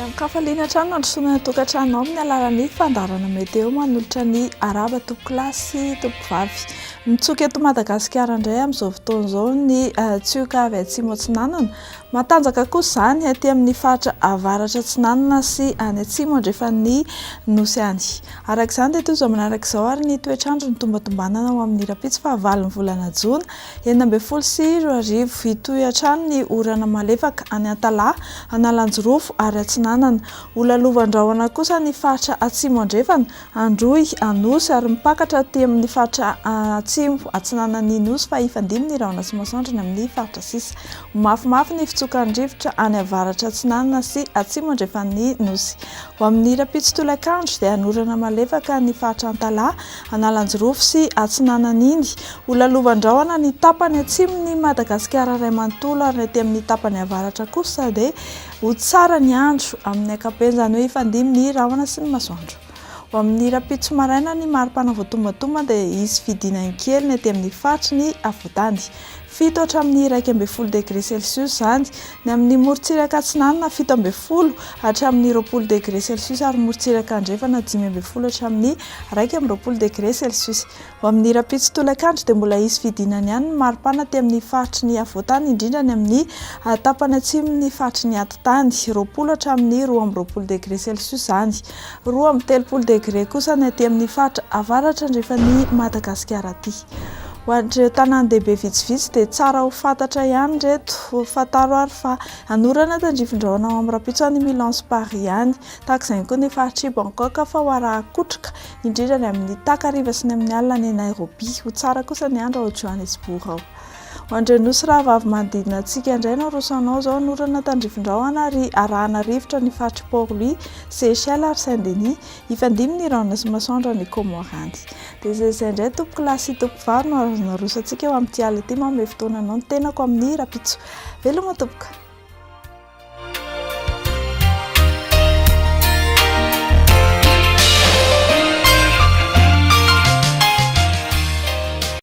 Kafaliana trano androsoana tokantrano amin'ny alalan'ny fandarana meteo manolotra ny araba topo-kilasy topo-vavy. Mitsoka eto Madagasikara indray amin'izao fotoana izao ny tsioka avy atsimo atsinanana. Matanjaka kosa izany aty amin'ny faritra avaratra atsinanana sy any atsimo andrefa ny nosy any. Araka izany dia toy izao manaraka izao ary ny toetr'andro ny tombatombanana ho amin'ny rapitso fahavalon'ny volana Jona 2024 hitohy hatrany ny orana malefaka any Antalaha, Analanjorofo ary Atsinanana. Olalovan-drahona kosa ny faritra atsimo andrefana, Androy, Anosy ary mipakatra aty amin'ny faritra atsimo atsinanan'ny Nosy fa ifandimby ny rahona sy masoandro amin'ny faritra sisa. Mafimafy ny fitsokan'ny rivotra any avaratra atsinanana sy atsimo andrefan'ny Nosy. Ho amin'ny rapitso tolakandro dia anorana malefaka ny faritra Antalaha, Analanjorofo sy Atsinanan'iny. Olalovan-drahona ny tapany atsimon'ny Madagasikara iray manontolo ary aty amin'ny tapany avaratra kosa dia ho tsara ny andro amin'ny ankapobeny, izany hoe ifandimby ny rahona sy ny masoandro. Ho amin'ny rapitso maraina ny maripana voatombatomba dia hisy fidinany kely ny aty amin'ny faritry ny afoatany. 7 hatramin'ny 12 degré celsius izany, ny amin'ny morontsiraka atsinanana 17 hatramin'ny 20 degré celsius ary morontsiraka andrefana 15 hatramin'ny 12 degré celsius. Ho amin'ny rapitso tolakandro dia mbola hisy fidinany ihany ny maripana aty amin'ny faritry ny afoatany, indrindra ny amin'ny tapany atsimon'ny faritry ny antintany 20 hatramin'ny 12 degré celsius izany. 20 degré kosa ny aty amin'ny faritra avaratra andrefan'ny Madagasikara aty. Ho an'ireo tanàn-dehibe vitsivitsy dia tsara ho fantatra ihany reto, ho fantaro ary fa anorana tandrifin-drahona ao amin'ny rapitso any Milan sy Paris ihany, tahaka izay koa ny faritry Bangkok fa ho araha-kotroka indrindra ny amin'ny takariva sy ny amin'ny alina ny Nairobi. Ho tsara kosa ny andro ao Johannesburg ao. Ho an'ireo nosy rahavavy manodidina antsika indray no rosanao izao anorana tandrifin-drahona ary arahana rivotra ny faritry Port-Louis, Seychelles ary Saint-Denis, ifandimby ny rahona sy masoandro any Comorany. Dia izay indray topo-kilasy topo-vavy no azona rosantsika eo amin'ity alina ity manome fotoana anao ny tenako amin'ny rapitso. Veloma tompoko.